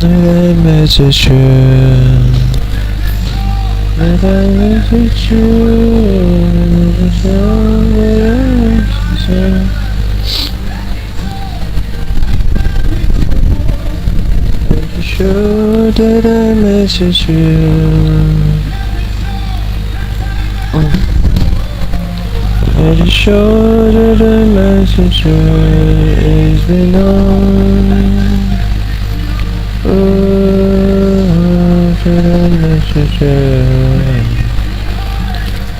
I message you? Did I message you? Sure that I message you? Are you sure that I message you? It's been on. Oh, did I message you?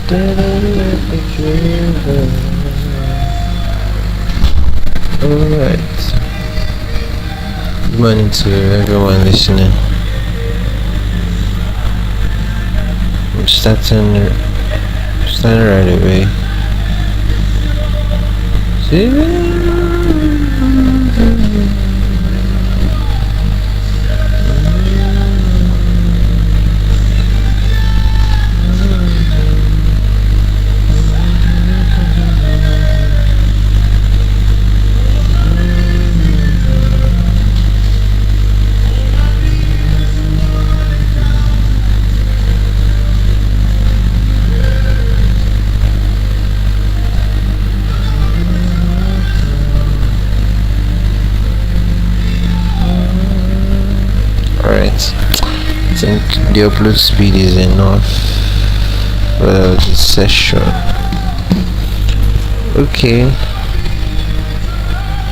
Did I message you? Alright. Good morning to everyone listening. I'm starting right away. See? I think the upload speed is enough for this session. Okay,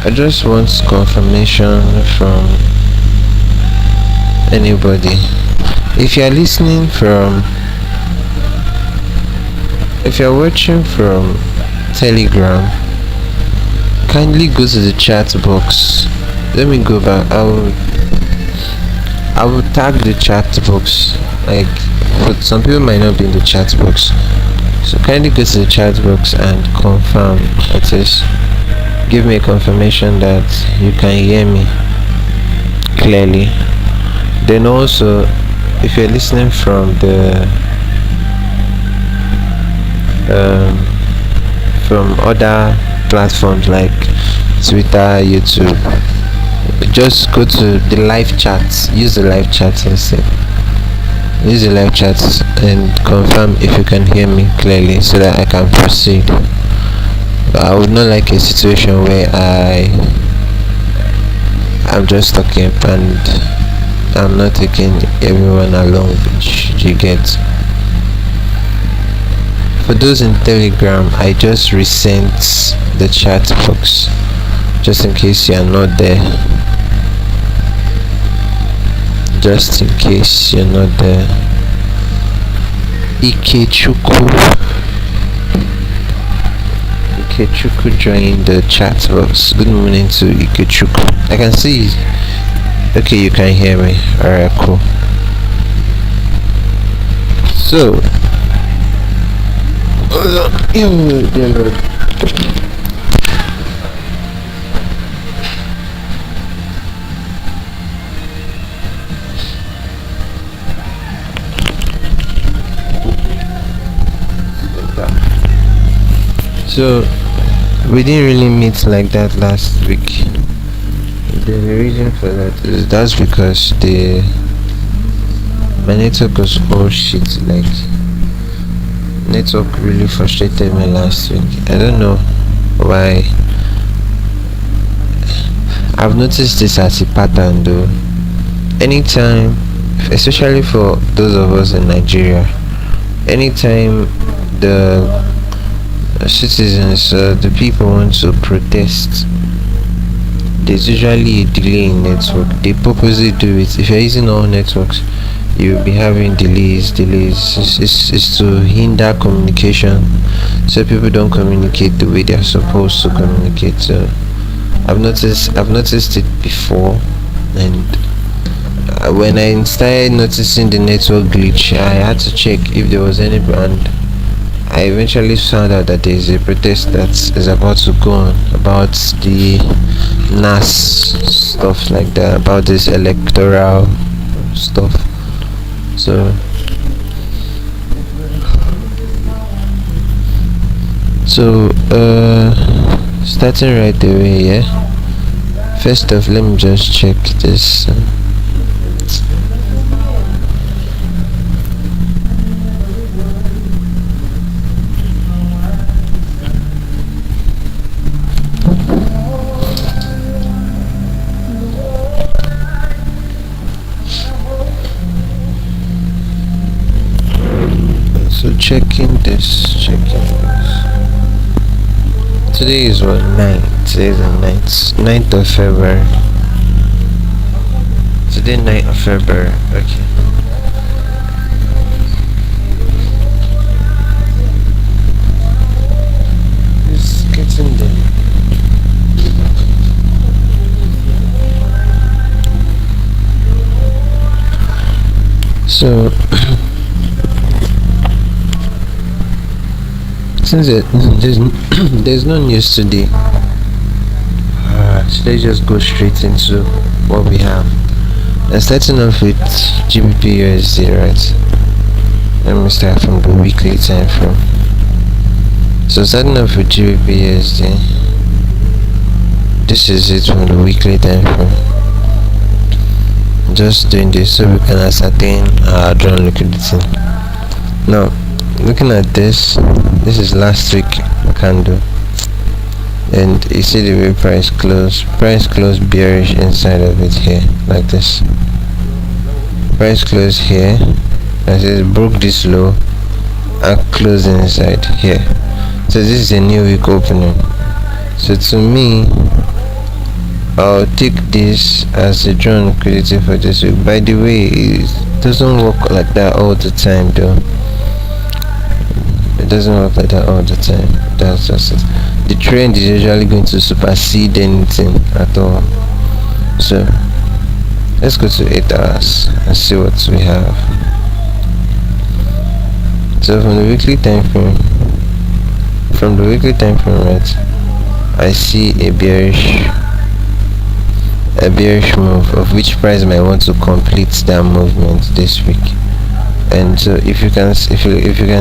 I just want confirmation from anybody. If you're watching from Telegram, kindly go to the chat box. Let me go back. I will tag the chat box, but some people might not be in the chat box, so kindly go to the chat box and confirm, that is, give me a confirmation that you can hear me clearly. Then also, if you're listening from from other platforms like Twitter, YouTube, just go to the live chat. Use the live chat instead. Use the live chat and confirm if you can hear me clearly, so that I can proceed. I would not like a situation where I'm just talking and I'm not taking everyone along. You get? For those in Telegram, I just resent the chat box just in case you are not there. Just in case you're not there. Ikechukwu joined the chat box. Good morning to Ikechukwu. I can see. Okay, you can hear me. Alright, cool. So, dear Lord. So we didn't really meet like that last week. The reason for that is that's because my network was all shit. Like, network really frustrated me last week. I don't know why. I've noticed this as a pattern though. Anytime, especially for those of us in Nigeria, anytime the citizens, the people want to protest, there's usually a delay in network. They purposely do it. If you're using all networks, you'll be having delays. It's to hinder communication, so people don't communicate the way they're supposed to communicate. So I've noticed it before, and when I started noticing the network glitch, I had to check if there was any, and I eventually found out that there is a protest that is about to go on about the NAS stuff like that, about this electoral stuff. So starting right away, yeah. First off, let me just check this. checking this. Today is what, 9th? Today is the 9th of February. Today 9th of February. Okay. It's getting there. So since there's no news today, so let's just go straight into what we have. And starting off with GBP USD, right? Let me start from the weekly time frame. So starting off with GBP USD, this is it from the weekly time frame. Just doing this so we can ascertain our drawn liquidity. Now, looking at this is last week candle, and you see the way price closed bearish inside of it here, like this. Price closed here, as it broke this low and closed inside here. So this is a new week opening. So to me, I'll take this as a drawn liquidity for this week. By the way, it doesn't work like that all the time though. It doesn't work like that all the time. That's just it. The trend is usually going to supersede anything at all. So let's go to 8 hours and see what we have. So from the weekly time frame, right, I see a bearish move, of which price might want to complete that movement this week. And so if you can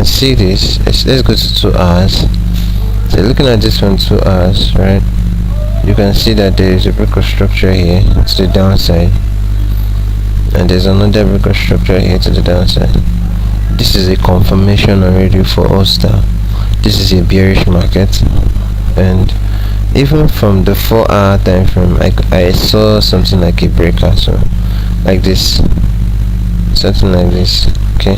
see this, let's go to 2 hours. So looking at this from 2 hours, right, you can see that there is a break of structure here to the downside, and there's another break of structure here to the downside. This is a confirmation already for us that this is a bearish market. And even from the 4-hour time frame, I saw something like a breaker, so like this, something like this. Okay,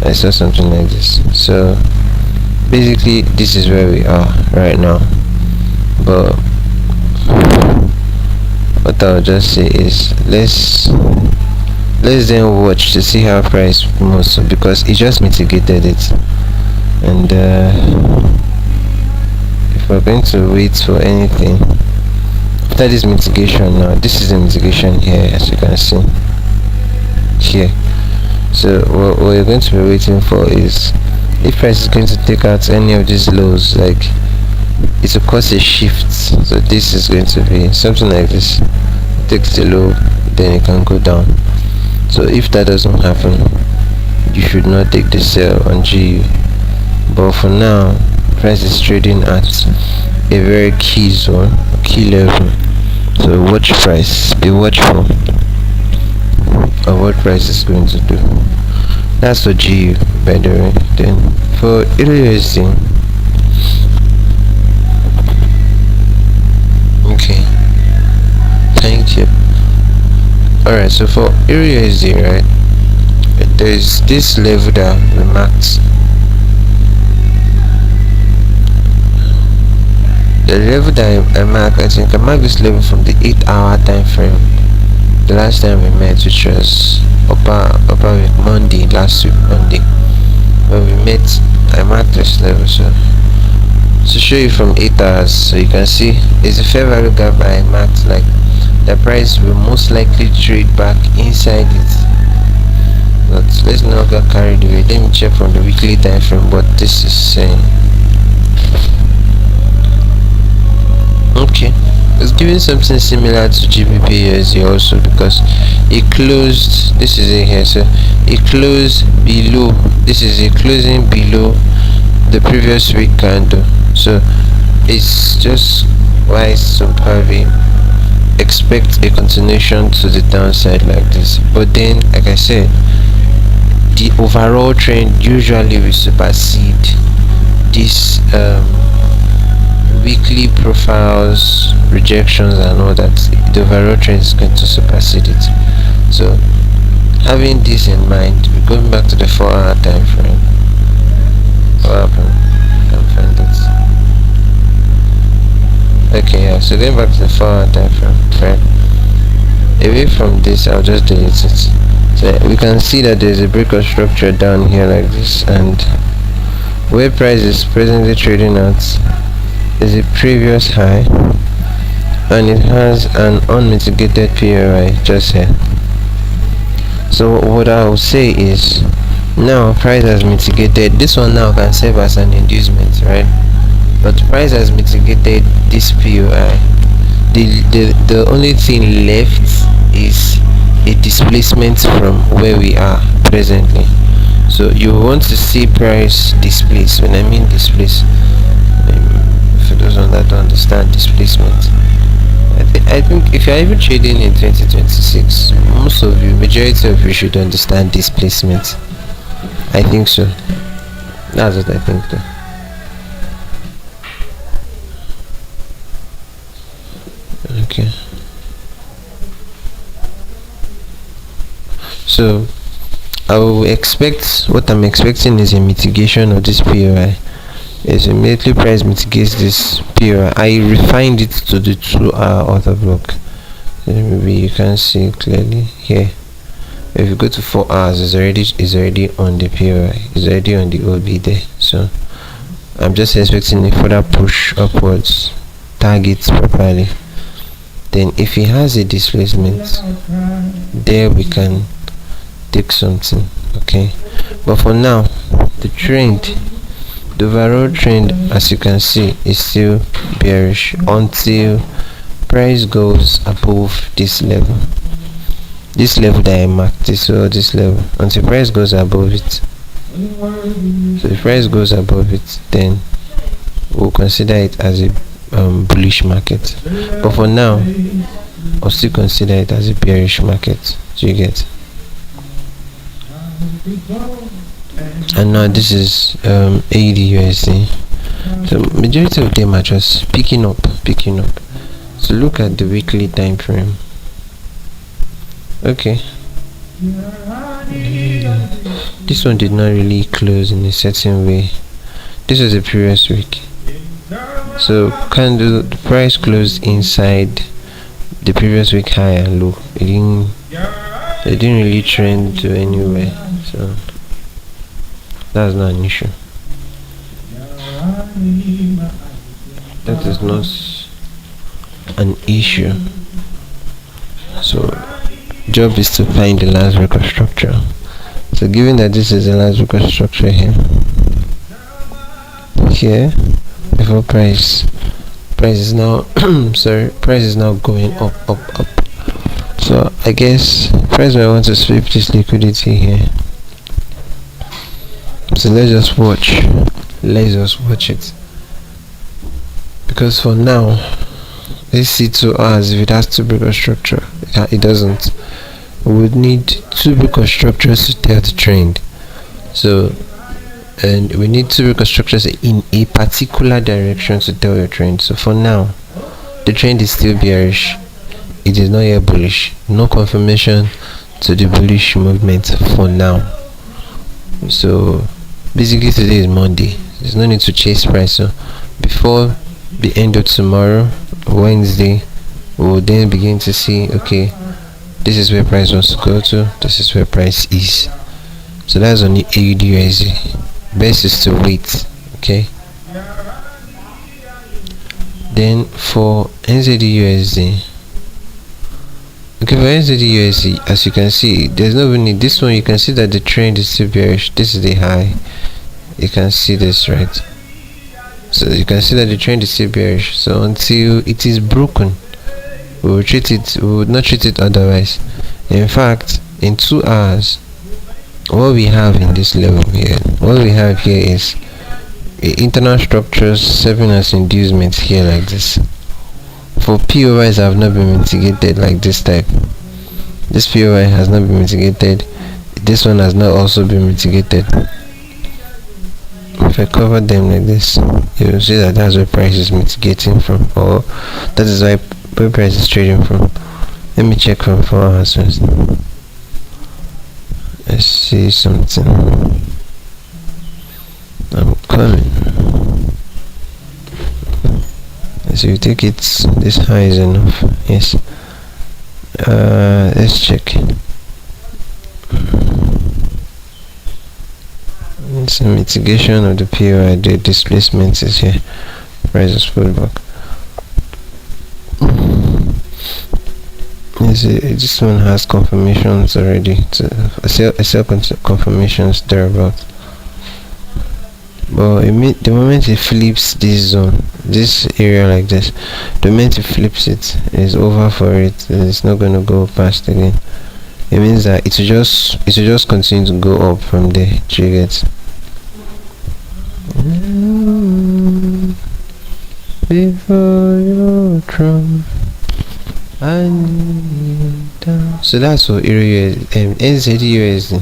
I saw something like this. So basically this is where we are right now. But what I'll just say is let's then watch to see how price moves, because it just mitigated it. And if we're going to wait for anything after this mitigation, now this is the mitigation here, as you can see here. So what we're going to be waiting for is if price is going to take out any of these lows, like it will cause a shift. So this is going to be something like this, takes the low, then it can go down. So if that doesn't happen, you should not take the sell on GU. But for now, price is trading at a very key zone, key level. So watch price, be watchful of what price is going to do. That's for GU, by the way. Then for USD, okay, thank you. Alright, so for USD, right, there's this level that we marked. The level that I marked, I think I marked this level from the 8-hour time frame. The last time we met, which was upper week Monday, last week Monday, when we met, I marked this level. So to show you from 8 hours, so you can see it's a fair value gap I marked. Like the price will most likely trade back inside it. But let's not get carried away. Let me check from the weekly time frame what this is saying. Okay, it's giving something similar to GBP USD also, because it closed, this is it here, so it closed below, this is a closing below the previous week candle. So it's just wise to probably expect a continuation to the downside like this. But then, like I said, the overall trend usually will supersede this weekly profiles, rejections and all that. The overall trend is going to supersede it. So Having this in mind, we're going back to the 4-hour time frame. What happened? I can't find it. Okay, yeah, so going back to the 4-hour time frame. Away from this, I'll just delete it. So we can see that there's a break of structure down here like this, and where price is presently trading at is a previous high, and it has an unmitigated POI just here. So what I will say is, now price has mitigated this one. Now can serve as an inducement, right? But price has mitigated this POI. The only thing left is a displacement from where we are presently. So you want to see price displace. When I mean displace, for those that don't understand displacement, I think if you're even trading in 2026, most of you, majority of you, should understand displacement. I think so. That's what I think though. Okay. So I will expect, what I'm expecting is a mitigation of this POI. Is immediately price mitigates this POI. I refined it to the 2-hour order block. Maybe you can see clearly here. If you go to 4 hours, it's already on the POI. It's already on the OB there. So I'm just expecting a further push upwards, targets properly. Then if it has a displacement, there we can take something. Okay, but for now, the trend, the overall trend, as you can see, is still bearish until price goes above this level. This level that I marked, this level, until price goes above it. So if price goes above it, then we'll consider it as a bullish market. But for now, I'll still consider it as a bearish market. So you get. And now this is AUD USD. So majority of them are just picking up. So look at the weekly time frame. Okay, this one did not really close in a certain way. This was the previous week. So candle, the price closed inside the previous week high and low. It didn't really trend to anywhere. So that's not an issue. That is not an issue. So job is to find the last record structure. So given that this is the last record structure here before price is now price is now going up. So I guess price might want to sweep this liquidity here. So let's just watch it, because for now, let's see 2 hours. If it has to break a structure, it doesn't. We would need 2 break of structures to tell the trend. So, and we need 2 break of structures in a particular direction to tell your trend. So for now, the trend is still bearish. It is not yet bullish. No confirmation to the bullish movement for now. So basically today is Monday. There's no need to chase price. So before the end of tomorrow, Wednesday, we'll then begin to see, okay, this is where price wants to go to, this is where price is. So that's on the AUD USD. Best is to wait. Okay, then for NZD USD, okay, for NZD USD, as you can see, there's no need. This one, you can see that the trend is still bearish. This is the high. You can see this, right? So you can see that the trend is still bearish. So until it is broken, we will treat it. We would not treat it otherwise. In fact, in 2 hours, what we have in this level here, what we have here is internal structures serving as inducements here like this. For POIs have not been mitigated like this type. This POI has not been mitigated. This one has not also been mitigated. If I cover them like this, you will see that that's where price is mitigating from, or that is where price is trading from. Let me check from 4 hours first. Let's see something. I'm coming. So you take it this high is enough. Yes. Let's check. It's a mitigation of the POI. The displacement is here. Price is pullback. This one has confirmations already. I sell confirmations thereabout. But the moment it flips this zone, this area like this, the moment it flips it, is over for it. It's not going to go past again. It means that it will just continue to go up from there. Do you get? Before your throne, I need down. So that's what NZUSD.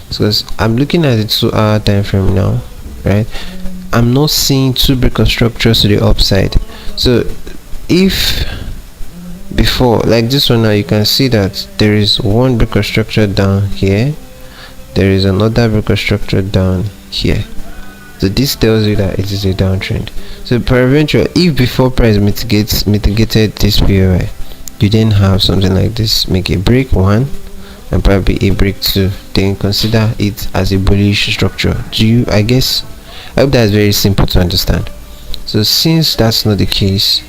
Because I'm looking at the 2-hour time frame now, right? I'm not seeing two breaker structures to the upside. So if before, like this one now, you can see that there is one breaker structure down here, there is another breaker structure down here. So this tells you that it is a downtrend. So peradventure, if before price mitigated this POI, you then have something like this, make a break 1 and probably a break 2, then consider it as a bullish structure. I hope that's very simple to understand. So since that's not the case,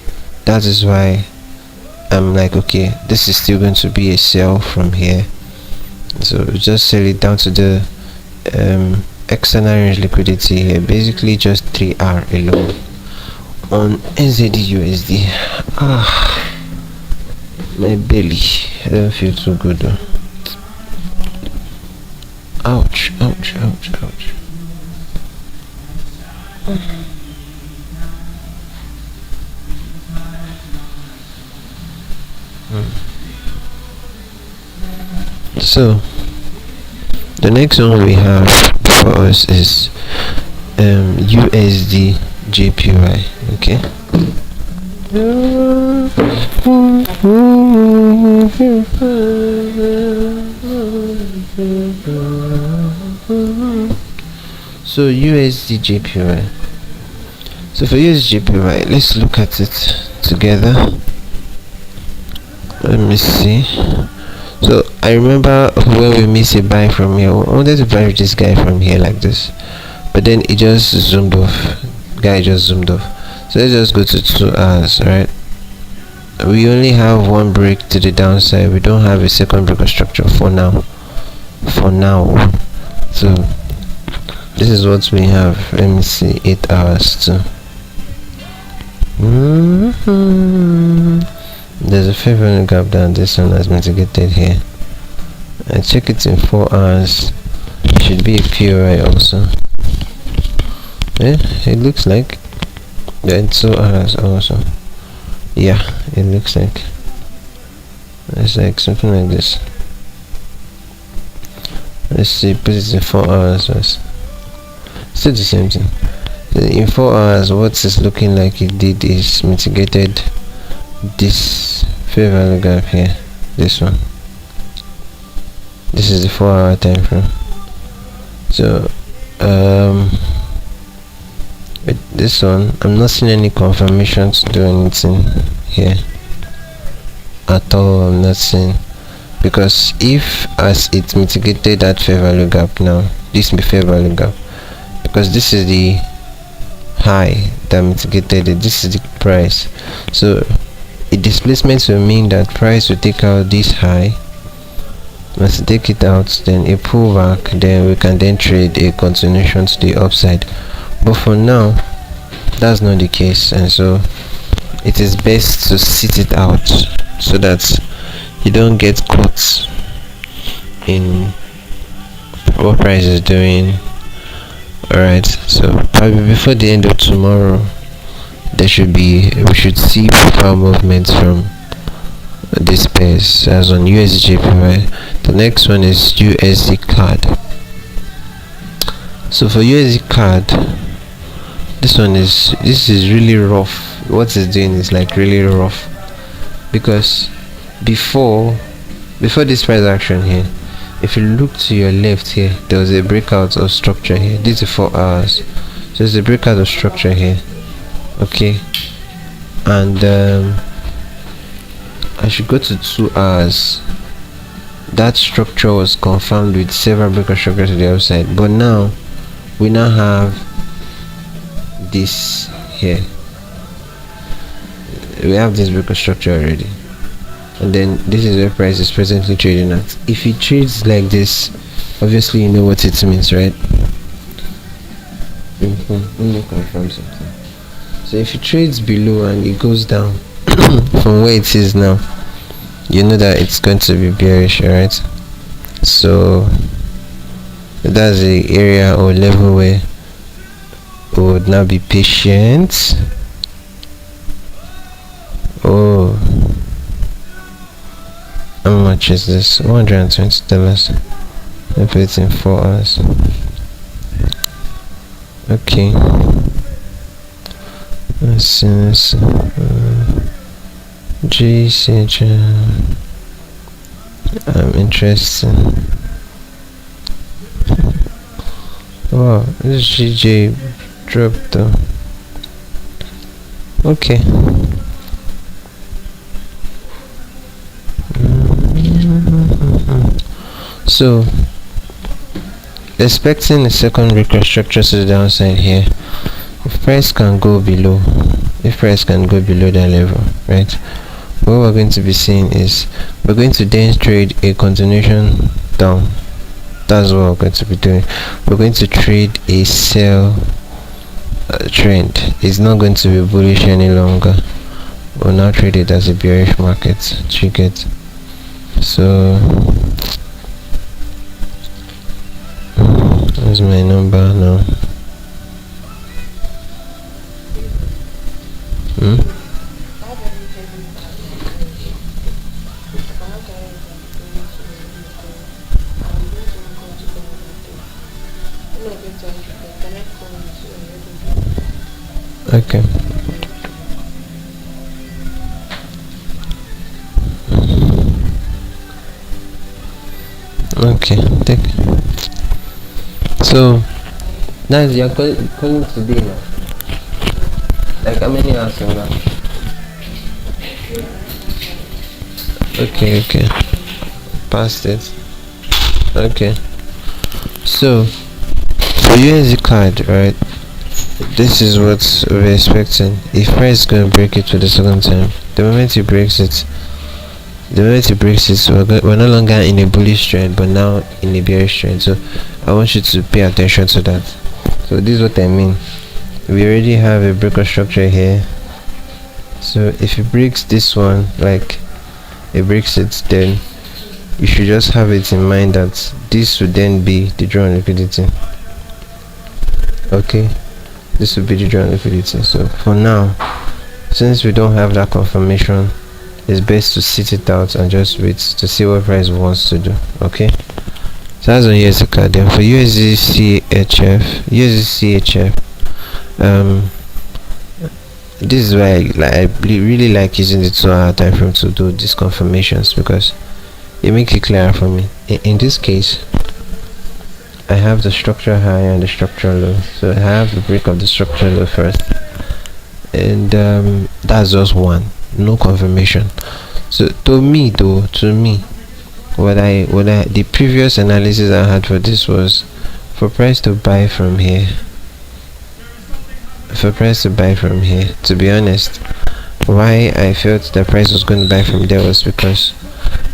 that is why I'm like, okay, this is still going to be a sell from here. So just sell it down to the external range liquidity here, basically just 3R alone on NZUSD. My belly, I don't feel too good though. Ouch. So the next one we have for us is USD JPY. Okay. So USD JPY. So for USD JPY, let's look at it together. Let me see. So I remember when we missed a buy from here, I wanted to buy this guy from here like this, but then it just zoomed off. Guy just zoomed off. So let's just go to 2 hours, right? We only have one break to the downside. We don't have a second breaker structure for now. So this is what we have. Let me see, 8 hours too. There's a fair value gap down. This one has mitigated here. I check it in 4 hours. It should be a POI also. Yeah, it looks like. Yeah, in 2 hours also. Yeah, it looks like. It's like something like this. Let's see, put it in 4 hours first. Still the same thing. In 4 hours, what is looking like it did is mitigated this fair value gap here. This one. This is the 4-hour time frame. So with this one, I'm not seeing any confirmation to do anything here at all. I'm not seeing, because if as it mitigated that fair value gap now, this be fair value gap, because this is the high that mitigated it, this is the price. So a displacement will mean that price will take out this high. Once you take it out, then a pullback, then we can then trade a continuation to the upside. But for now, that's not the case, and so it is best to sit it out so that you don't get caught in what price is doing. Alright, so probably before the end of tomorrow, we should see proper movements from this pairs, as on USD JPY. The next one is USD CAD. So for USD CAD, this is really rough. What it's doing is like really rough, because before this price action here, if you look to your left here, there was a breakout of structure here. This is 4 hours, so there's a breakout of structure here. Okay, and I should go to 2 hours. That structure was confirmed with several breakout structures to the outside, but now we now have this here. We have this breakout structure already, and then this is where price is presently trading at. If it trades like this, obviously you know what it means, right? Let me confirm something. So if it trades below and it goes down from where it is now, you know that it's going to be bearish, alright? So that's the area or level where we would now be patient. Oh, how much is this? $120. I put it in 4 hours. Okay, let's see this. GCG, interesting. Wow, this GJ dropped though. Okay. So expecting a second breakout structure to the downside here. If price can go below that level, right, what we're going to be seeing is we're going to then trade a continuation down. That's what we're going to be doing. We're going to trade a sell trend. It's not going to be bullish any longer. We'll now trade it as a bearish market. Do you get? So where's my number now? Okay. Okay, take. So that's you're calling today now. Like how many hours from now? Okay. Past it. Okay. So USD card, right? This is what we're expecting. If price is going to break it for the second time, the moment it breaks it, we're no longer in a bullish trend, but now in a bearish trend. So I want you to pay attention to that. So this is what I mean. We already have a breakout structure here. So if it breaks this one, like it breaks it, then you should just have it in mind that this would then be the draw on liquidity. Okay, this would be the draw on liquidity. So for now, since we don't have that confirmation, it's best to sit it out and just wait to see what price wants to do. Okay, so that's on USD card. Then for USD this is why I really like using the 2 hour time frame to do these confirmations, because it makes it clearer for me. In this case, I have the structure high and the structure low. So I have the break of the structure low first, and that's just one, no confirmation. So to me, what the previous analysis I had for this was for price to buy from here. To be honest, why I felt the price was going to buy from there was because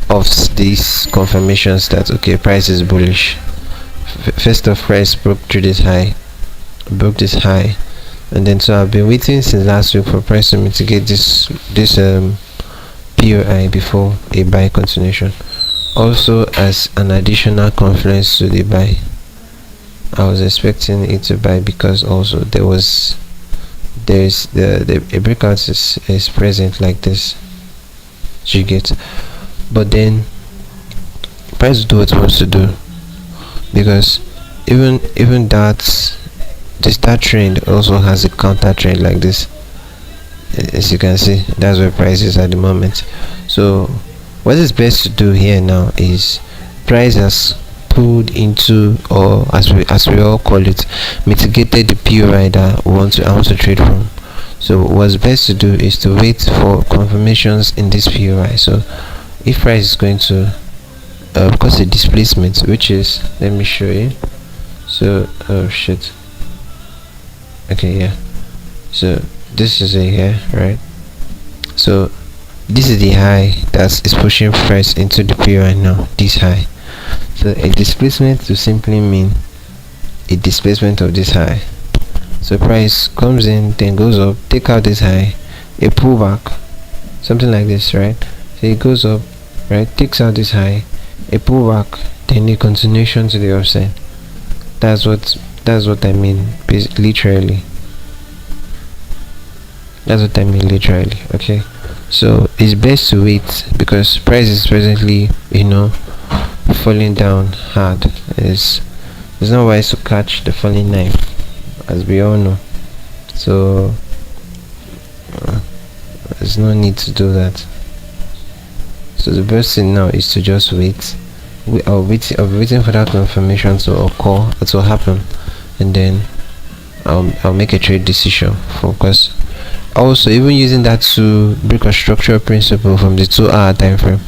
of these confirmations that okay, price is bullish. First off, price broke this high, and then so I've been waiting since last week for price to mitigate this POI before a buy continuation. Also, as an additional confluence to the buy, I was expecting it to buy because also there's a breakout is present like this. You get, but then price do what it wants to do, because even that trend also has a counter trend like this. As you can see, that's where price is at the moment. So what is best to do here now is price has pulled into, or as we all call it, mitigated the POI that I want to trade from. So what's best to do is to wait for confirmations in this POI. So if price is going to cause a displacement, which is, let me show you. So oh shit, okay, yeah, so this is a here, right? So this is the high that is pushing price into the POI now, this high. So a displacement to simply mean a displacement of this high. So price comes in, then goes up, take out this high, a pullback, something like this, right? So it goes up, right, takes out this high, a pullback, then a continuation to the upside. That's what I mean, literally. That's what I mean, literally. Okay, so it's best to wait because price is presently, falling down hard. It's not wise to catch the falling knife, as we all know. So there's no need to do that. So the best thing now is to just wait. I'll be waiting for that confirmation to occur, it will happen, and then I'll make a trade decision. Focus. Also, even using that to break a structural principle from the 2-hour time frame,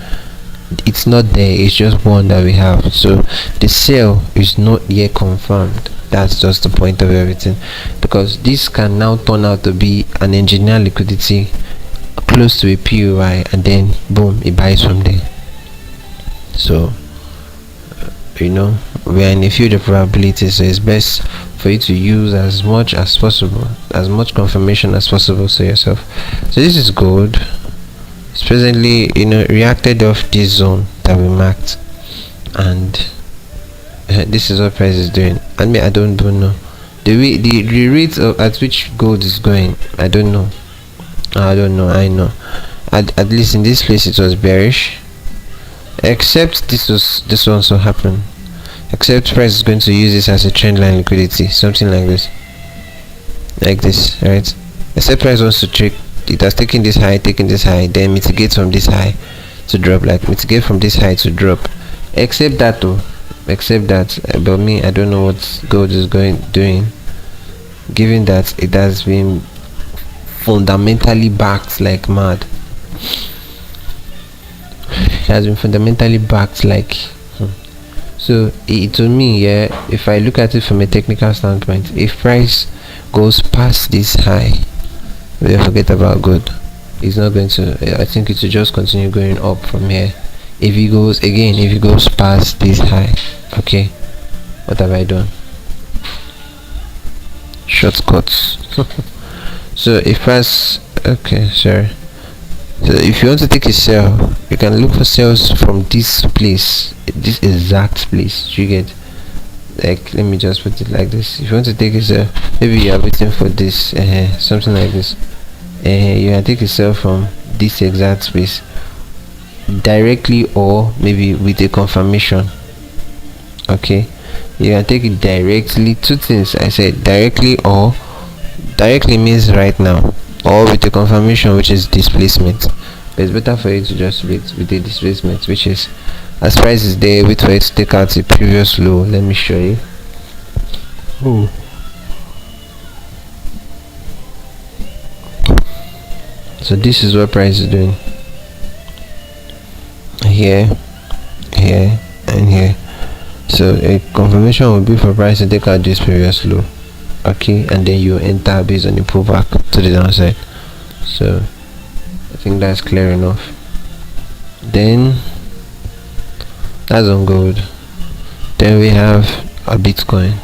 it's not there, it's just one that we have. So the sale is not yet confirmed. That's just the point of everything, because this can now turn out to be an engineered liquidity close to a POI, and then boom, it buys from there. So we are in a field of probabilities, so it's best for you to use as much as possible, as much confirmation as possible to yourself. So this is gold. It's presently reacted off this zone that we marked, and this is what price is doing. I don't know the rate at which gold is going. I know at least in this place it was bearish, except this also happened, except price is going to use this as a trend line liquidity, something like this, right? Except price wants to trick. It has taken this high, then mitigate from this high to drop, like mitigate from this high to drop. Except that, but me, I don't know what gold is doing, given that it has been fundamentally backed like mad. It has been fundamentally backed like so to me, yeah, if I look at it from a technical standpoint, if price goes past this high, we forget about gold. It's not going to, I think it will just continue going up from here. If it goes past this high, okay, what have I done? Shortcuts. So if price, okay, sorry. So if you want to take a sell, you can look for sales from this place, this exact place. You get, like, let me just put it like this. If you want to take a sell, maybe you are waiting for this, something like this. You can take a sell from this exact space directly, or maybe with a confirmation. Okay, you can take it directly. Two things I said: directly means right now, or with a confirmation, which is displacement. But it's better for you to just wait with the displacement, which is, as price is there, wait for it to take out the previous low. Let me show you. So this is what price is doing here, and here. So a confirmation will be for price to take out this previous low, okay, and then you enter based on the pullback to the downside. So I think that's clear enough. Then that's on gold. Then we have a Bitcoin.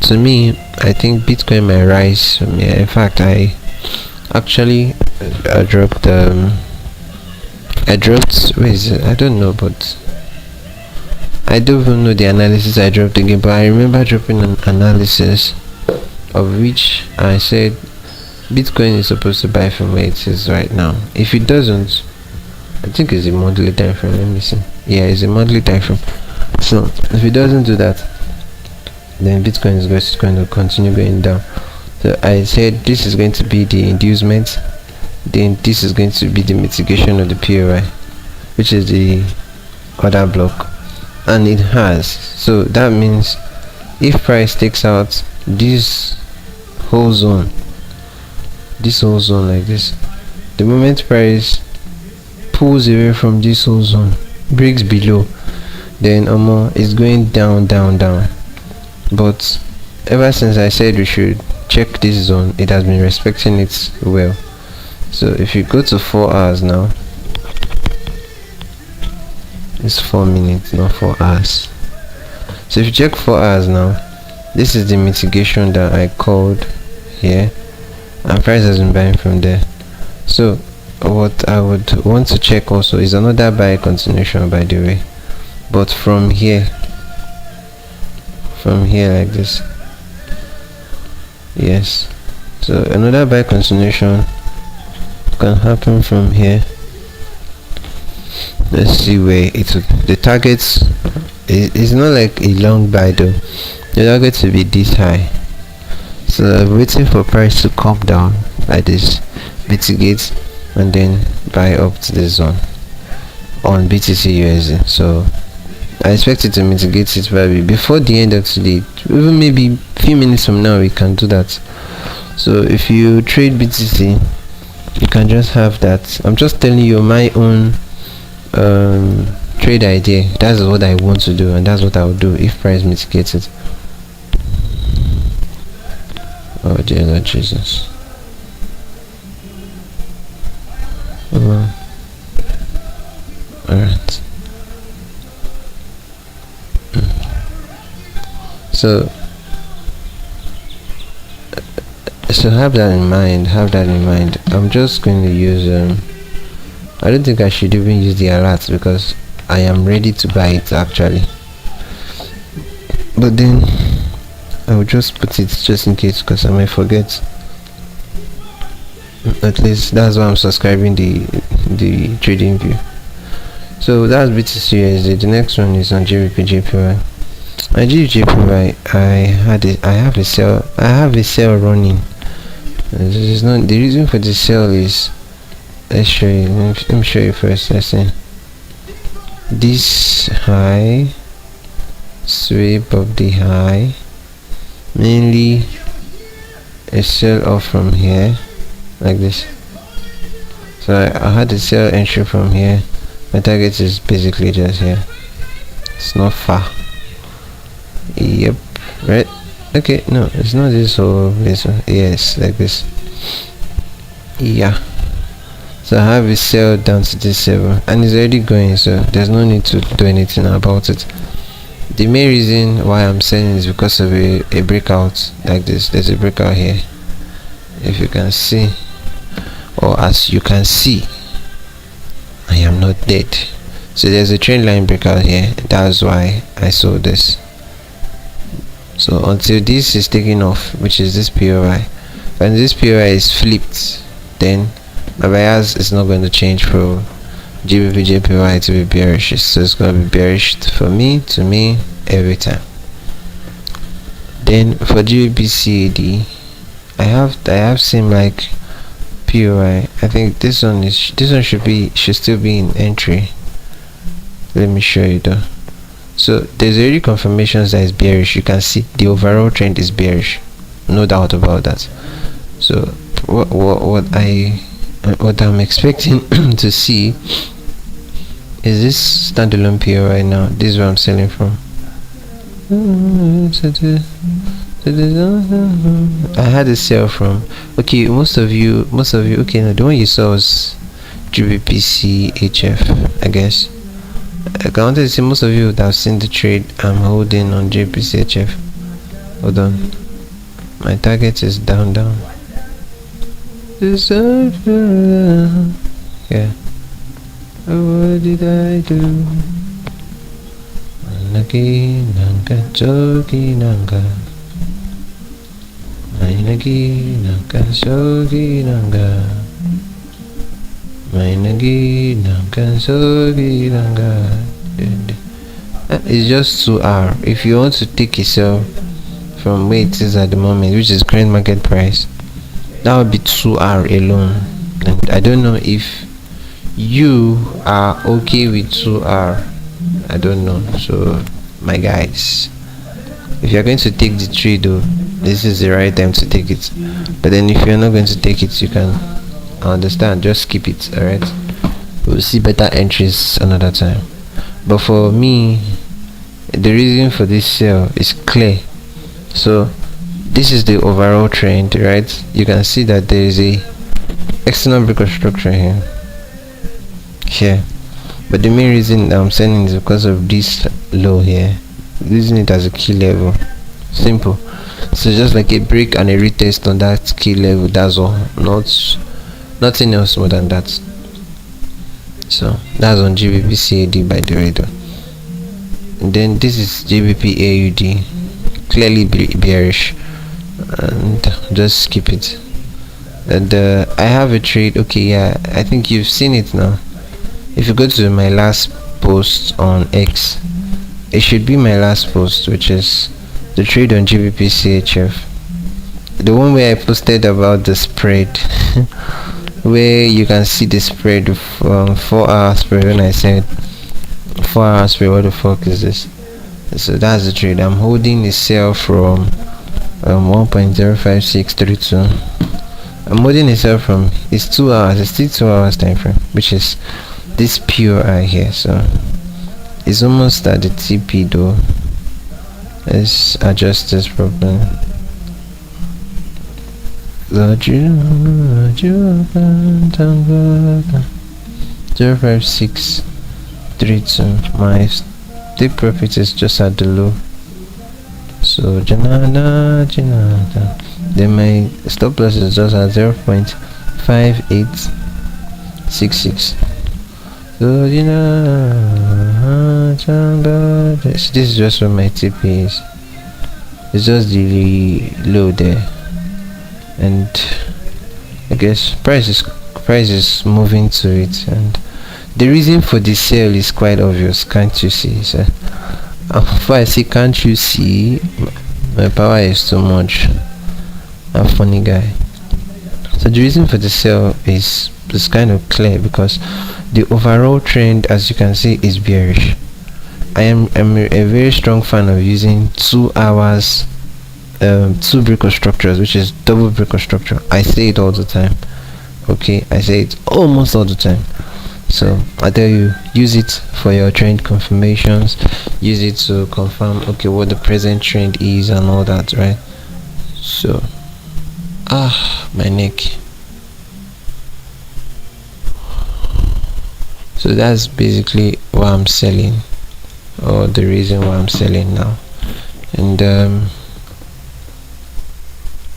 To me, I think Bitcoin might rise from here. In fact, I dropped where is it? I don't know, but I don't even know the analysis I dropped again, but I remember dropping an analysis of which I said Bitcoin is supposed to buy from where it is right now. If it doesn't, I think it's a monthly time frame. Let me see. Yeah, it's a monthly time frame. So if it doesn't do that, then Bitcoin is going to continue going down. So I said this is going to be the inducement, then this is going to be the mitigation of the POI, which is the other block. and it has. So that means if price takes out this whole zone, like this, the moment price pulls away from this whole zone, breaks below, then it's going down. But ever since I said we should check this zone, it has been respecting it well. So if you go to 4 hours now, it's 4 minutes, not 4 hours. So if you check 4 hours now, this is the mitigation that I called here, and price has been buying from there. So what I would want to check also is another buy continuation, by the way, but from here like this. Yes, so another buy continuation can happen from here. Let's see where it would, the targets is not like a long buy though. The target to be this high, so I'm waiting for price to come down like this, mitigate, and then buy up to the zone on BTC USD. So I expect it to mitigate it probably before the end of today, even maybe few minutes from now we can do that. So if you trade BTC, you can just have that. I'm just telling you my own trade idea. That's what I want to do, and that's what I will do if price mitigates it. Oh dear Lord Jesus. Alright. So have that in mind. I'm just going to use I don't think I should even use the alert because I am ready to buy it actually, but then I will just put it just in case because I might forget. At least that's why I'm subscribing the trading view. So that's BTC USD. The next one is on GBP JPY. On GBP JPY, I have a sale running. This is not the reason for the sale is, let's show you. Let me show you first. Let's see this high, sweep of the high, mainly a sell off from here like this. So I had a sell entry from here. My target is basically just here. It's not far. Yep, right. Okay, no, it's not this or this one. Yes, like this. Yeah, so I have a sell down to this 7 and it's already going, so there's no need to do anything about it. The main reason why I'm selling is because of a breakout like this. There's a breakout here, if you can see, or as you can see, I am not dead. So there's a trend line breakout here. That's why I sold this. So until this is taken off, which is this POI, when this POI is flipped, then my bias is not going to change from GBP JPY to be bearish. So it's going to be bearish for me, to me, every time. Then for GBP CAD, I have seen like POI. I think this one should still be in entry. Let me show you though. So there's already confirmations that it's bearish. You can see the overall trend is bearish, no doubt about that. So what I'm expecting to see is this standalone PO right now. This is where I'm selling from. I had a sell from, okay, most of you, okay, no, the one you saw was GBP CHF, I guess. I wanted to see most of you that have seen the trade I'm holding on JPCHF. Hold on, my target is down. Yeah. What did I do? Nagi nanga jogi nanga. Nagi nanga jogi nanga. It's just 2 hours. If you want to take yourself from where it is at the moment, which is current market price, that would be 2 hours alone. And I don't know if you are okay with 2 hours. I don't know. So my guys, if you're going to take the trade though, this is the right time to take it. But then if you're not going to take it, you can, I understand, just keep it. All right, we'll see better entries another time. But for me, the reason for this sell is clear. So this is the overall trend, right? You can see that there is a external breaker structure here, but the main reason I'm selling is because of this low here, using it as a key level. Simple. So just like a break and a retest on that key level, that's all. Nothing else more than that. So that's on GBP CAD by the way though. And then this is GBP AUD, clearly bearish, and just skip it. And I have a trade. Okay, yeah, I think you've seen it now. If you go to my last post on X, it should be my last post, which is the trade on GBP CHF, the one where I posted about the spread where you can see the spread from 4 hours spread. When I said 4 hours spread, what the fuck is this? So that's the trade. I'm holding the sell from 1.05632. I'm holding it sell from, it's 2 hours, it's still 2 hours time frame, which is this POI here. So it's almost at the TP though. Let's adjust this properly. 05632. My take profit is just at the low. So then my stop loss is just at 0.5866. So this is just what my TP is. It's just the low there, and I guess price is moving to it, and the reason for the sale is quite obvious. Can't you see? So before I say can't you see, my power is too much. I'm a funny guy. So the reason for the sale is kind of clear, because the overall trend, as you can see, is bearish. I'm a very strong fan of using 2 hours 2 breaker structures, which is double breaker structure. I say it all the time. Okay, I say it almost all the time. So I tell you, use it for your trend confirmations, use it to confirm okay what the present trend is and all that, right? So my neck. So that's basically why I'm selling, or the reason why I'm selling now. And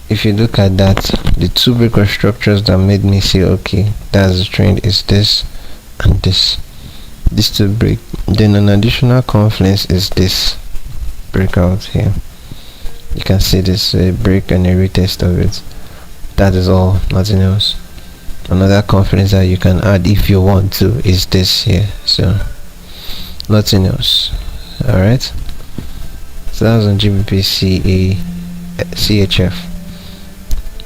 if you look at that, the 2 breaker structures that made me say okay, that's the trend, is this and this 2 break. Then an additional confluence is this breakout here. You can see this break and a retest of it. That is all, nothing else. Another confluence that you can add if you want to is this here. So nothing else. All right, so that was on GBP CHF.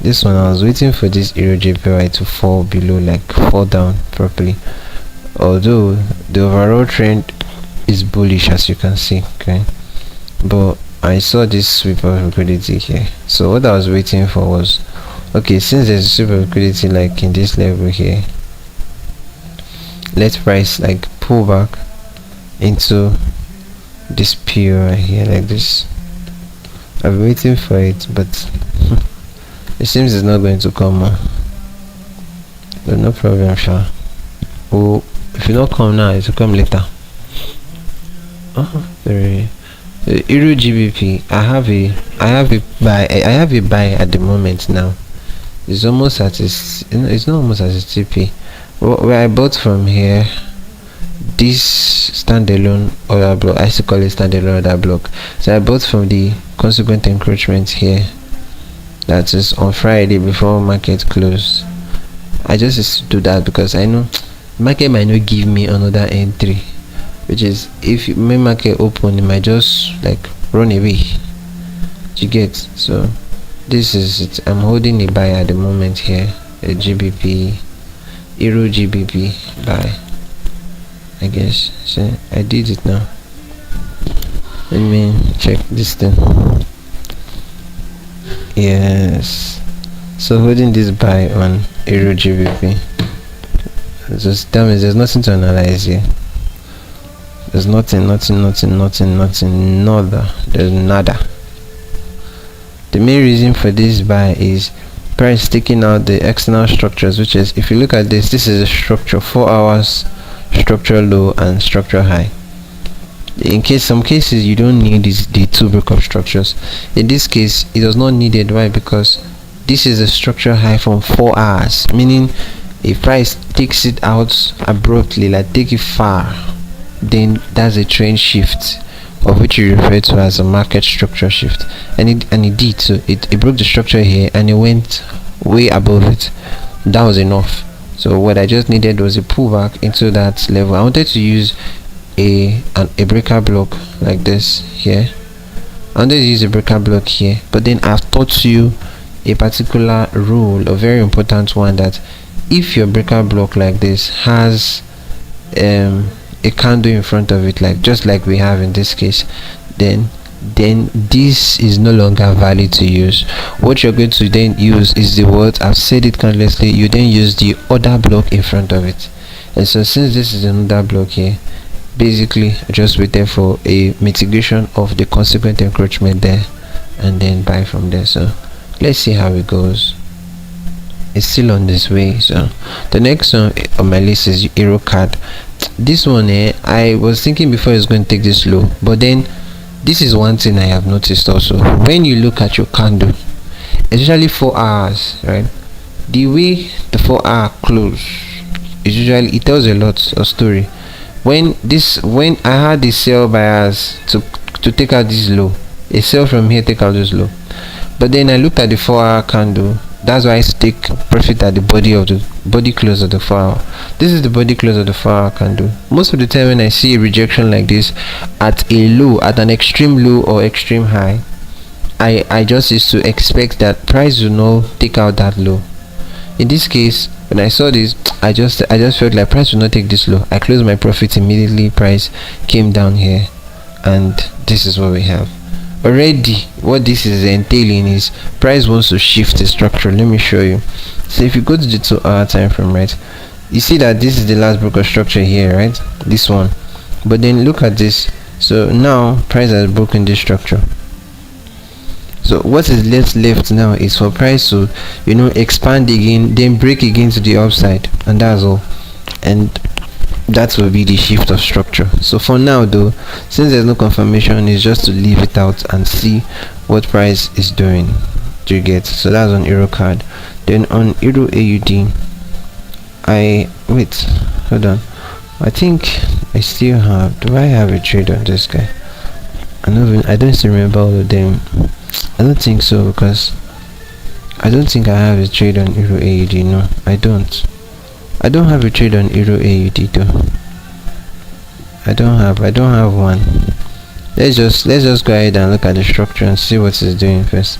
This one, I was waiting for this Euro JPY to fall below, like fall down properly, although the overall trend is bullish, as you can see. Okay, but I saw this sweep of liquidity here. So what I was waiting for was, okay, since there's a sweep of liquidity like in this level here, let price like pull back into this POI here like this. I'm waiting for it, but it seems it's not going to come on. But no problem, sure. Oh, if you don't come now, it will come later. Very Euro GBP. I have a buy at the moment now. It's almost at its, it's not almost at its TP. Where I bought from here, this standalone order block, I still call it standalone order block. So I bought from the consequent encroachment here, that is on Friday before market closed. I just used to do that because I know market might not give me another entry, which is if main market open, it might just like run away. You get? So this is it. I'm holding a buy at the moment here, a GBP Euro GBP buy. I guess. So I did it now. Let me check this thing. Yes, so holding this buy on Euro GBP, just that means there's nothing to analyze here. There's nothing, nada. There's nada. The main reason for this buy is price taking out the external structures, which is, if you look at this is a structure, 4 hours structure low and structure high. In some cases you don't need the two breakup structures. In this case it was not needed. Why? Because this is a structure high from 4 hours, meaning if price takes it out abruptly, like take it far, then that's a trend shift, of which you refer to as a market structure shift. And it did. So it broke the structure here and it went way above it. That was enough. So what I just needed was a pullback into that level. I wanted to use a breaker block like this here. I wanted to use a breaker block here, but then I've taught you a particular rule, a very important one, that if your breaker block like this has a candle in front of it, like just like we have in this case, then this is no longer valid to use. What you're going to then use is the word, I've said it countlessly, you then use the other block in front of it. And so since this is another block here, basically I just waited for a mitigation of the consequent encroachment there and then buy from there. So let's see how it goes. It's still on this way. So the next one on my list is EuroCAD. This one I was thinking before it's going to take this low, but then this is one thing I have noticed also. When you look at your candle, especially 4 hours, right, the way the 4 hour close is usually, it tells a lot of story. When I had the sell buyers to take out this low, a sell from here take out this low, but then I looked at the 4 hour candle. That's why I take profit at the body close of the 4 hour. This is the body close of the 4 hour candle. Most of the time when I see a rejection like this at a low, at an extreme low or extreme high, I just used to expect that price will not take out that low. In this case, when I saw this, I just felt like price will not take this low. I closed my profit immediately. Price came down here, and this is what we have. Already what this is entailing is price wants to shift the structure. Let me show you. So if you go to the 2 hour time frame, right, you see that this is the last broker structure here, right, this one. But then look at this. So now price has broken this structure. So what is left now is for price to, expand again, then break again to the upside, and that's all. And that will be the shift of structure. So for now though, since there's no confirmation, it's just to leave it out and see what price is doing. Do you get? So that's on EuroCAD. Then on Euro AUD, hold on, I think I still have, do I have a trade on this guy? I don't still remember all of them. I don't think so, because I don't think I have a trade on Euro AUD. No, I don't have a trade on Euro AUD though. I don't have one. Let's just go ahead and look at the structure and see what it's doing first.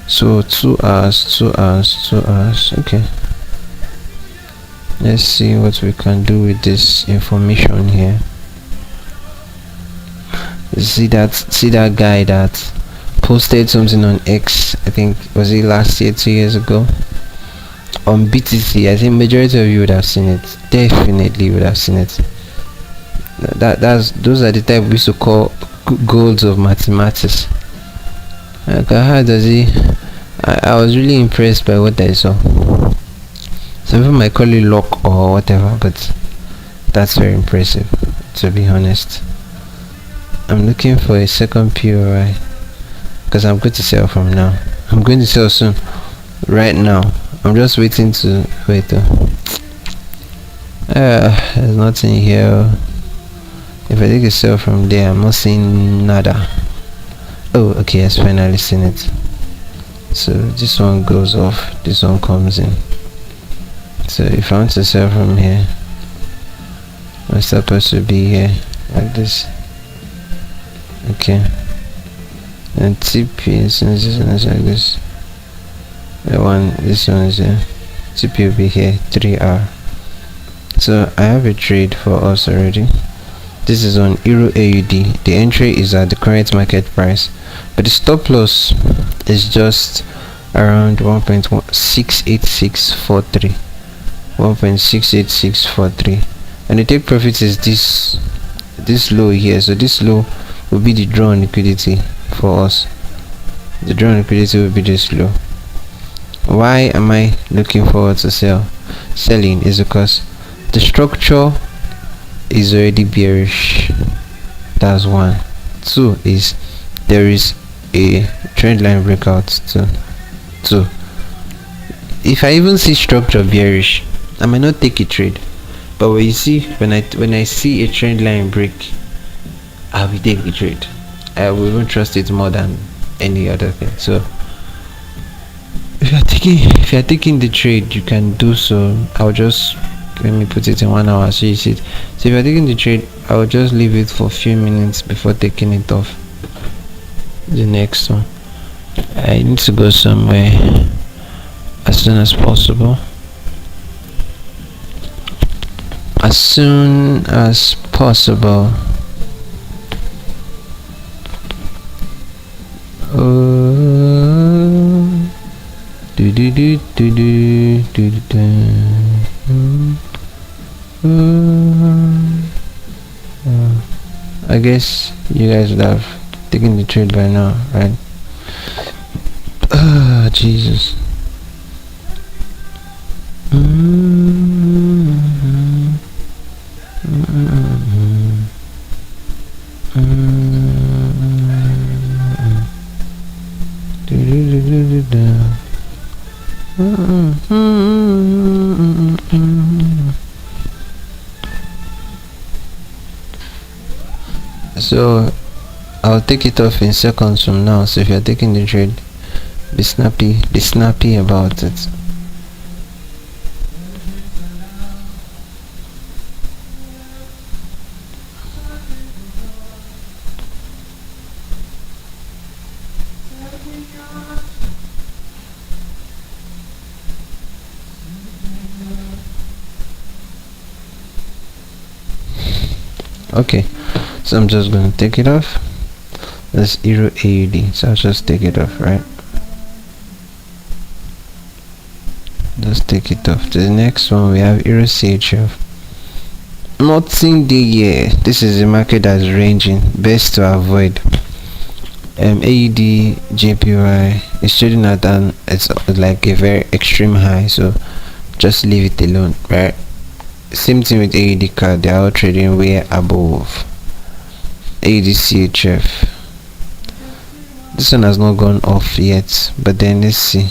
So 2 hours. Okay, let's see what we can do with this information here. You see that guy that posted something on X, I think, was it last year, 2 years ago, on BTC? I think majority of you would have seen it. Definitely would have seen it. Those are the type we used to call goals of mathematics. Like, how does he? I was really impressed by what I saw. Some people might call it luck or whatever, but that's very impressive, to be honest. I'm looking for a second POI because I'm going to sell from now. I'm going to sell soon. Right now, I'm just waiting to wait though. There's nothing here. If I take a sell from there, I'm not seeing nada. Oh, okay, I've finally seen it. So this one goes off, this one comes in. So if I want to sell from here, I'm supposed to be here like this. Okay, and TP, since this one is like this, this one is here, TP will be here, 3R. So I have a trade for us already. This is on Euro AUD. The entry is at the current market price, but the stop loss is just around 1.68643. 1.68643, and the take profit is this low here. So this low will be the draw on liquidity for us. The draw on liquidity will be this low. Why am I looking forward to selling? Is because the structure is already bearish. That's one. Two is there is a trend line breakout too. If I even see structure bearish, I might not take a trade, but when I see a trend line break, I will take the trade. I will even trust it more than any other thing. So if you're taking the trade, you can do so. I'll just let me put it in 1 hour so you see it. So if you're taking the trade, I'll just leave it for a few minutes before taking it off. The next one, I need to go somewhere as soon as possible. As soon as possible. I guess you guys would have taken the trade by now, right? Jesus. So I'll take it off in seconds from now. So if you're taking the trade, be snappy about it. Okay, so I'm just gonna take it off. That's Euro AUD, so I'll just take it off, right? Just take it off. To the next one, we have Euro CHF. Nothing there yet. This is a market that's ranging. Best to avoid. AUD JPY is trading at it's like a very extreme high, so just leave it alone, right? Same thing with AUD CAD, they are all trading way above. AUD CHF, this one has not gone off yet, but then let's see.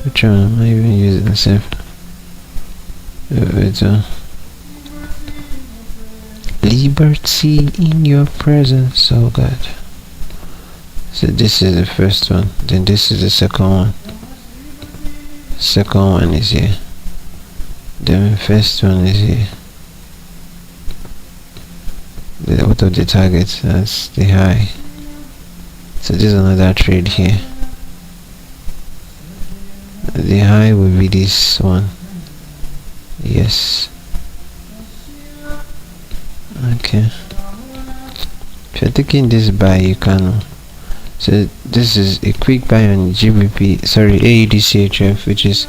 Which one am I even using the same? Liberty in your presence, oh God. So this is the first one, then this is the second one. Second one is here, then first one is here. Out of the target, that's the high. So this is another trade here. The high will be this one. Yes. Okay. If you're taking this buy, you can. So this is a quick buy on GBP. Sorry, AUD CHF, which is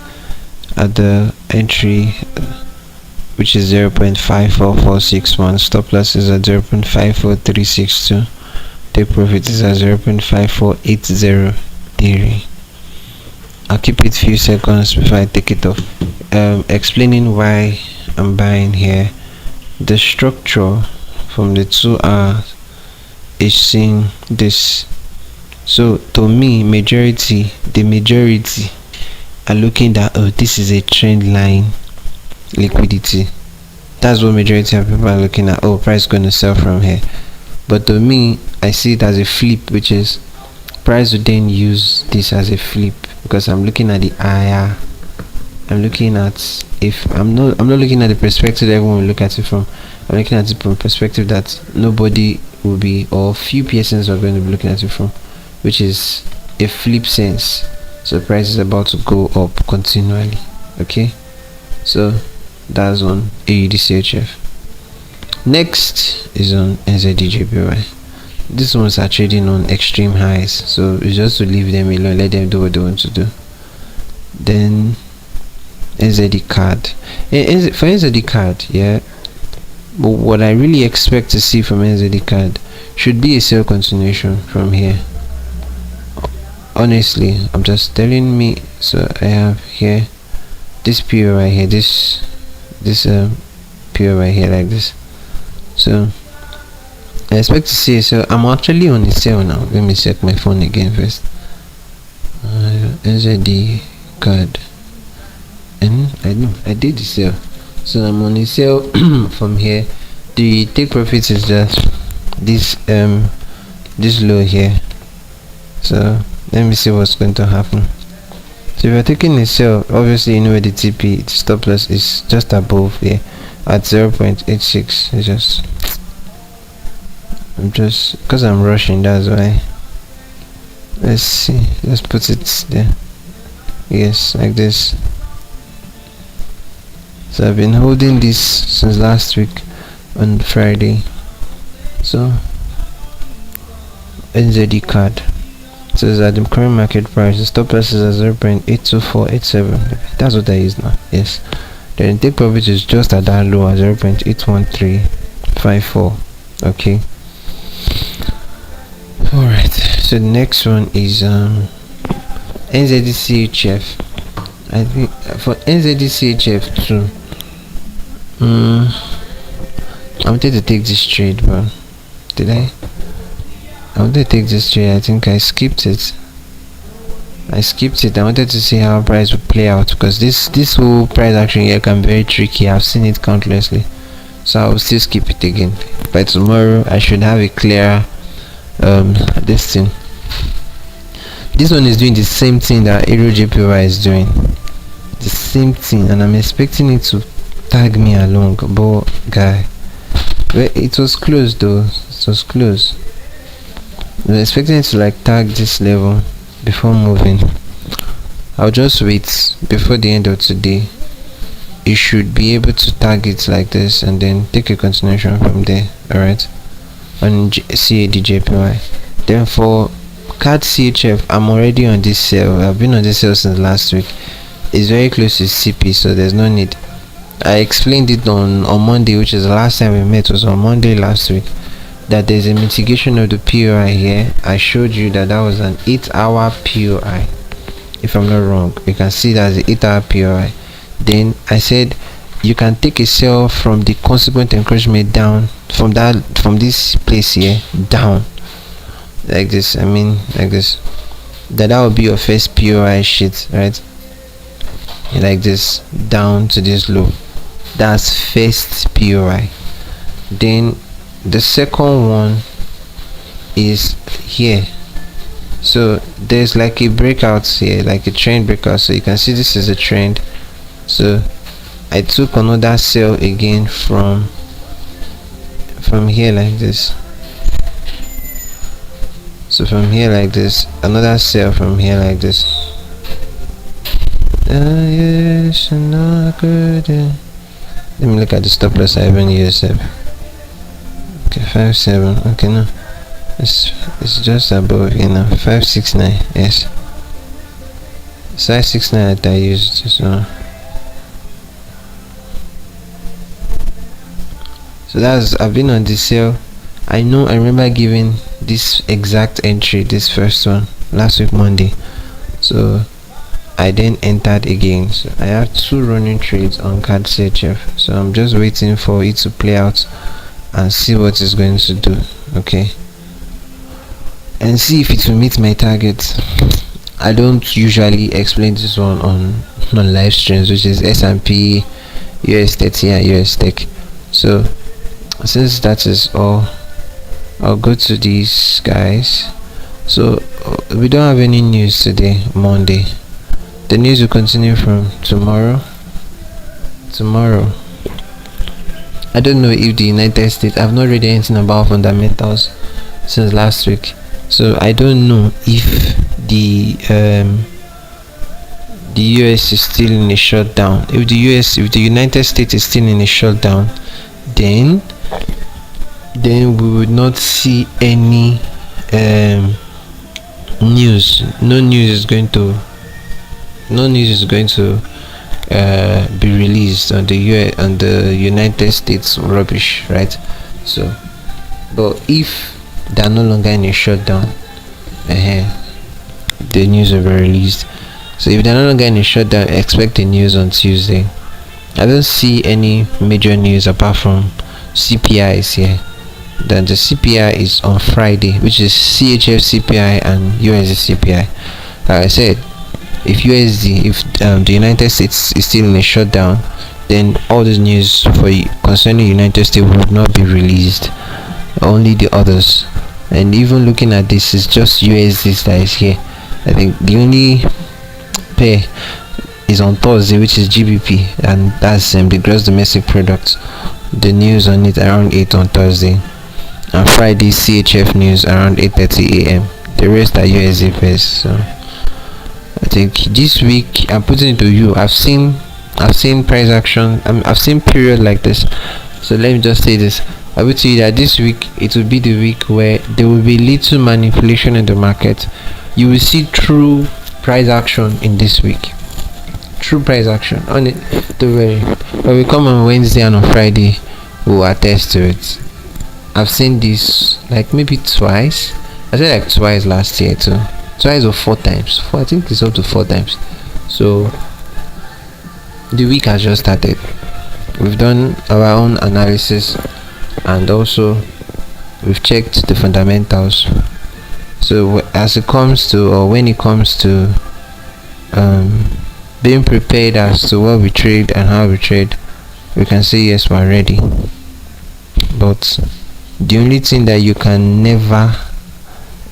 at the entry, which is 0.54461. Stop loss is at 0.54362. Take profit is at 0.54803. I'll keep it few seconds before I take it off. Explaining why I'm buying here. The structure from the 2 hours is seeing this. So to me, the majority are looking at, oh, this is a trend line liquidity. That's what majority of people are looking at. Oh, price going to sell from here. But to me, I see it as a flip, which is price would then use this as a flip, because I'm looking at the higher I'm looking at, if I'm not looking at the perspective that everyone will look at it from. I'm looking at it from a perspective that nobody will be, or few persons are going to be looking at it from, which is a flip sense. So price is about to go up continually. Okay, so that's on AUDCHF. Next is on NZDJPY. These ones are trading on extreme highs, so it's just to leave them alone, let them do what they want to do. Then NZD card. For NZD card, yeah, but what I really expect to see from NZD card should be a sell continuation from here. Honestly, I'm just telling me. So I have here this PO right here, this PO right here, like this. So I expect to see, so I'm actually on the sale now. Let me check my phone again first. NZD card, and I did the sale, so I'm on the sale from here. The take profit is just this this low here. So let me see what's going to happen. So if you're taking a sale, obviously you know where the TP, the stop loss is just above here at 0.86. It's just, I'm just, because I'm rushing, that's why. Let's see, let's put it there. Yes, like this. So I've been holding this since last week on Friday. So NZD card, so it's at the current market price. The stop loss is at 0.82487. That's what I use now. Yes, the take profit is just at that low at 0.81354. okay. Alright, so the next one is NZDCHF. I think for NZDCHF too, I wanted to take this trade, but did I wanted to take this trade. I think I skipped it. I wanted to see how price would play out, because this whole price action here can be very tricky. I've seen it countlessly, so I will still skip it again. By tomorrow I should have a clearer this thing. This one is doing the same thing that AUDJPY is doing, the same thing, and I'm expecting it to tag me along, but guy, it was close though. It was close. I'm expecting it to like tag this level before moving. I'll just wait before the end of today. You should be able to tag it like this and then take a continuation from there. Alright, on CADJPY. Then for CAD CHF, I'm already on this sale. I've been on this sale since last week. It's very close to CP, so there's no need. I explained it on Monday, which is the last time we met, was on Monday last week, that there's a mitigation of the POI here. I showed you that that was an 8-hour POI, if I'm not wrong. You can see that's the 8-hour POI. Then I said you can take a sell from the consequent encouragement down from this place here down, like this. I mean, like this. That would be your first POI sheet, right? Like this, down to this low. That's first POI. Then the second one is here. So there's like a breakout here, like a trend breakout. So you can see this is a trend. So I took another sell again from here, like this. So from here, like this, another sell from here, like this. Yes, not good. Let me look at the stop loss I haven't used. Okay, 5.7. Okay, no, it's just above, you know, 5.69. Yes, size 6.9 that I used. So that's, I've been on this sale. I remember giving this exact entry, this first one, last week Monday. So I then entered again. So I have 2 running trades on CAD CHF. So I'm just waiting for it to play out and see what it's going to do. Okay, and see if it will meet my target. I don't usually explain this one on live streams, which is S&P, US30 and US Tech. So since that is all, I'll go to these guys. So we don't have any news today, Monday. The news will continue from tomorrow. Tomorrow. I don't know if the United States. I've not read anything about fundamentals since last week, so I don't know if the US is still in a shutdown. If the United States is still in a shutdown, then we would not see any news. No news is going to be released on the United States rubbish, right? So, but if they are no longer in a shutdown, the news will be released. So if they're no longer in a shutdown, expect the news on Tuesday. I don't see any major news apart from CPI is here. Then the CPI is on Friday, which is CHF CPI and USD CPI. Like I said, if the United States is still in a shutdown, then all this news concerning United States would not be released. Only the others. And even looking at this, it's just USD that is here. I think the only pair is on Thursday, which is GBP, and that's the gross domestic product. The news on it around 8 on Thursday, and Friday CHF news around 8:30 a.m. The rest are USD pairs. So I think this week I'm putting it to you. I've seen price action. I've seen period like this. So let me just say this. I will tell you that this week it will be the week where there will be little manipulation in the market. You will see true price action in this week. True price action on it. Don't worry. When we come on Wednesday and on Friday, we'll attest to it. I've seen this like maybe twice. I said like twice last year too. Twice or 4 times. I think it's up to 4 times. So the week has just started. We've done our own analysis, and also we've checked the fundamentals. So as it comes to, or when it comes to being prepared as to what we trade and how we trade, we can say yes, we're ready. But the only thing that you can never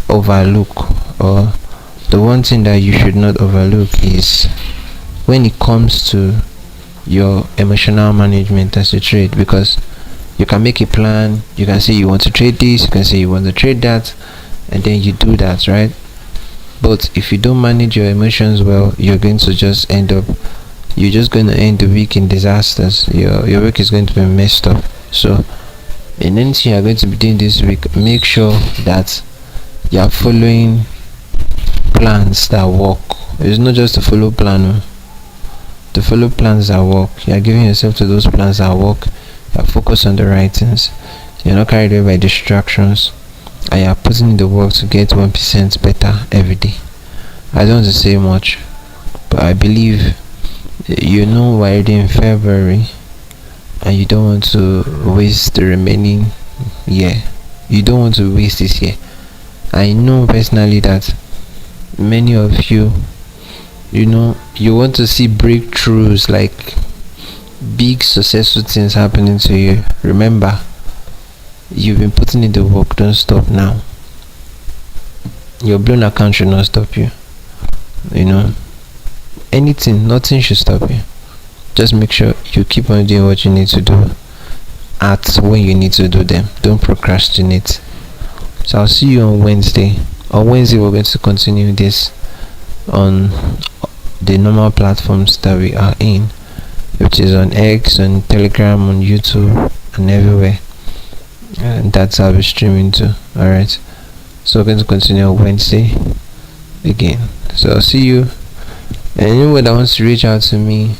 overlook, or the one thing that you should not overlook, is when it comes to your emotional management as you trade. Because you can make a plan, you can say you want to trade this, you can say you want to trade that, and then you do that, right? But if you don't manage your emotions well, you're going to just end the week in disasters. Your week is going to be messed up. So in anything you're going to be doing this week, make sure that you're following plans that work. It's not just to follow plan, to follow plans that work. You're giving yourself to those plans that work. You're focused on the right things. You're not carried away by distractions. I am putting in the work to get 1% better every day. I don't want to say much, but I believe we're already in February, and you don't want to waste the remaining year. You don't want to waste this year. I know personally that many of you, you want to see breakthroughs, like big successful things happening to you. Remember, you've been putting in the work. Don't stop now. Your blown account should not stop you. Nothing should stop you. Just make sure you keep on doing what you need to do at when you need to do them. Don't procrastinate. So I'll see you on Wednesday. On Wednesday we're going to continue this on the normal platforms that we are in, which is on X, on Telegram, on YouTube, and everywhere. And that's how we're streaming too. Alright, so we're going to continue on Wednesday again. So I'll see you. And anyone that wants to reach out to me,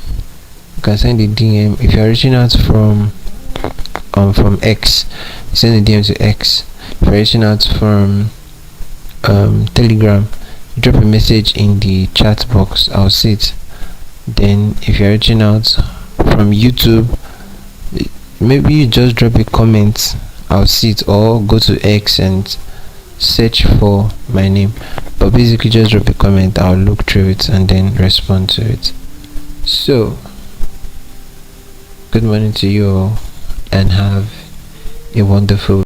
you can send a DM. If you're reaching out from X, send a DM to X. If you're reaching out from Telegram, drop a message in the chat box. I'll see it. Then if you're reaching out from YouTube, maybe you just drop a comment. I'll see it, or go to X and search for my name. But basically just drop a comment. I'll look through it and then respond to it. So good morning to you all, and have a wonderful